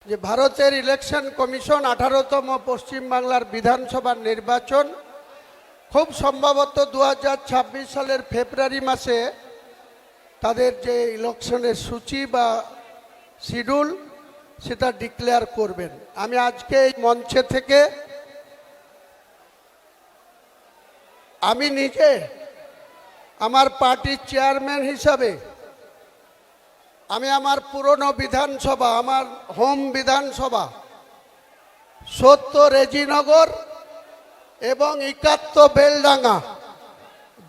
যে ভারতের election commission 18তম পশ্চিমবাংলার বিধানসভার নির্বাচন খুব সম্ভবত 2026 সালের ফেব্রুয়ারি মাসে তাদের যে ইলেকশনের সূচি বা শিডিউল সেটা ডিক্লেয়ার করবেন। আমি আজকে এই মঞ্চে থেকে আমি নিজে আমার পার্টির চেয়ারম্যান হিসাবে আমি আমার পুরনো বিধানসভা, আমার হোম বিধানসভা 70 রেজিনগর এবং 71 বেলডাঙ্গা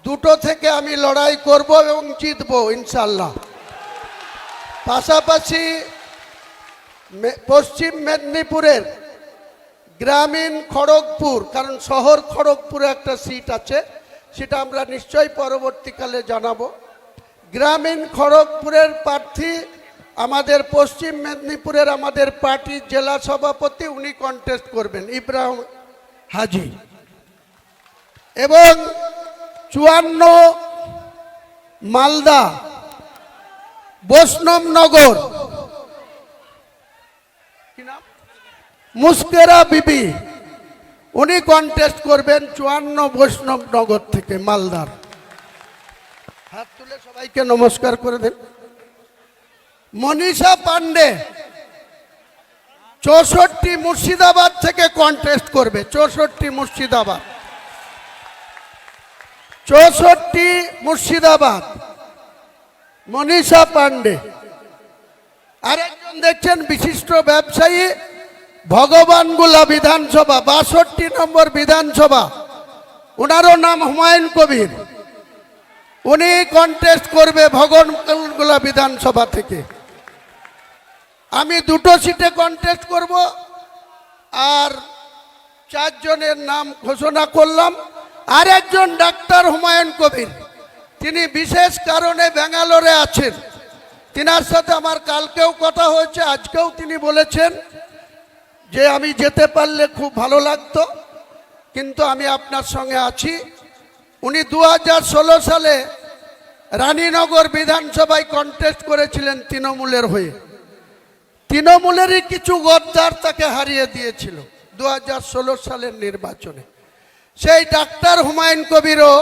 দুটো থেকে আমি লড়াই করব এবং জিতব ইনশাল্লাহ। পাশাপাশি পশ্চিম মেদিনীপুরের গ্রামীণ খড়গপুর, কারণ শহর খড়গপুরে একটা সিট আছে, সেটা আমরা নিশ্চয়ই পরবর্তীকালে জানাবো। গ্রামীণ খড়গপুরের প্রার্থী আমাদের পশ্চিম মেদিনীপুরের আমাদের পার্টির জেলা সভাপতি, উনি কন্টেস্ট করবেন, ইব্রাহিম হাজি। এবং 54 মালদা বৈষ্ণবনগর মুস্কেরা বিবি, উনি কন্টেস্ট করবেন 54 বৈষ্ণবনগর থেকে মালদার। হাত তুলে সবাইকে নমস্কার করে দেন। মনীষা পান্ডে 64 মুর্শিদাবাদ থেকে কন্টেস্ট করবে, 64 মুর্শিদাবাদ, 64 মুর্শিদাবাদ মনীষা পান্ডে। আরেকজন দেখছেন বিশিষ্ট ব্যবসায়ী, ভগবানগোলা বিধানসভা 62 নম্বর বিধানসভা, ওনারও নাম হুমায়ুন কবির, উনি কন্টেস্ট করবে ভগবানগোলা বিধানসভা থেকে। আমি দুটো সিটে কন্টেস্ট করব আর 4 জনের নাম ঘোষণা করলাম। আর একজন ডাক্তার হুমায়ুন কবির, তিনি বিশেষ কারণে ব্যাঙ্গালোরে আছেন, তিনার সাথে আমার কালকেও কথা হয়েছে, আজকেও তিনি বলেছেন যে আমি যেতে পারলে খুব ভালো লাগতো, কিন্তু আমি আপনার সঙ্গে আছি। উনি 2016 সালে রানীনগর বিধানসভায় কন্টেস্ট করেছিলেন তৃণমূলের হয়ে, তৃণমূলেরই কিছু গদ্দার তাকে হারিয়ে দিয়েছিল 2016 সালের নির্বাচনে। সেই ডাক্তার হুমায়ুন কবিরও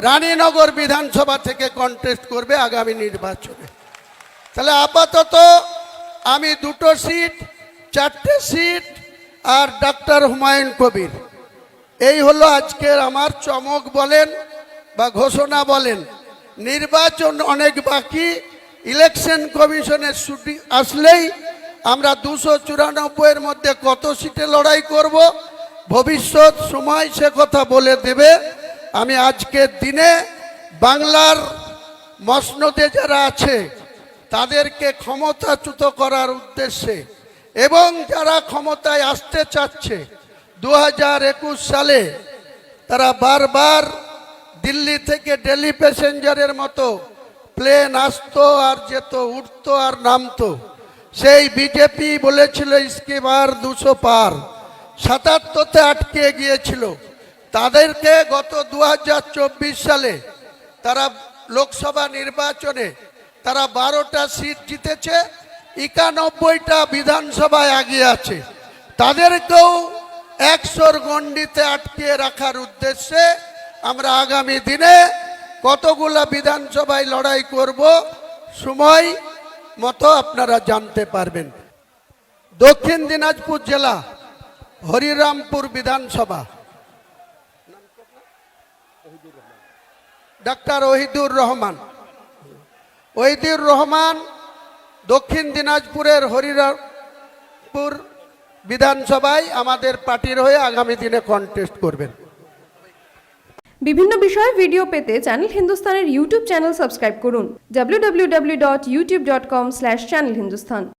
রানীনগর বিধানসভা থেকে কন্টেস্ট করবে আগামী নির্বাচনে। তাহলে আপাতত আমি দুটো সিট, 4টে সিট আর ডাক্তার হুমায়ুন কবির, এই হলো আজকের আমার চমক বলেন বা ঘোষণা বলেন। নির্বাচন অনেক বাকি, ইলেকশন কমিশনের ছুটি আসলেই আমরা 294-এর মধ্যে কত সিটে লড়াই করব ভবিষ্যৎ সময় সে কথা বলে দেবে। আমি আজকের দিনে বাংলার মসনদে যারা আছে তাদেরকে ক্ষমতাচ্যুত করার উদ্দেশ্যে এবং যারা ক্ষমতায় আসতে চাচ্ছে 2021 সালে তারা বারবার দিল্লি থেকে দিল্লি প্যাসেঞ্জারের মতো প্লেন আসতো আর যেত, উঠতো আর নামতো। সেই বিজেপি বলেছিল ইসকি বার 200 পার, 77তে আটকে গিয়েছিল। তাদেরকে গত 2024 সালে তারা লোকসভা নির্বাচনে তারা 12টা সিট জিতেছে, 91টা বিধানসভায় এগিয়ে আছে। তাদেরকেও 100-র গণ্ডিতে আটকে রাখার উদ্দেশ্যে আমরা আগামী দিনে কতগুলা বিধানসভায় লড়াই করব সময় মতো আপনারা জানতে পারবেন। দক্ষিণ দিনাজপুর জেলা হরিরামপুর বিধানসভা, ডাক্তার ওহিদুর রহমান দক্ষিণ দিনাজপুরের হরিরামপুর বিধানসভায় আমাদের পার্টির হয়ে আগামী দিনে কন্টেস্ট করবেন। বিভিন্ন বিষয়ে ভিডিও পেতে চ্যানেল হিন্দুস্তানের ইউটিউব চ্যানেল সাবস্ক্রাইব করুন www.youtube.com/channelhindustan।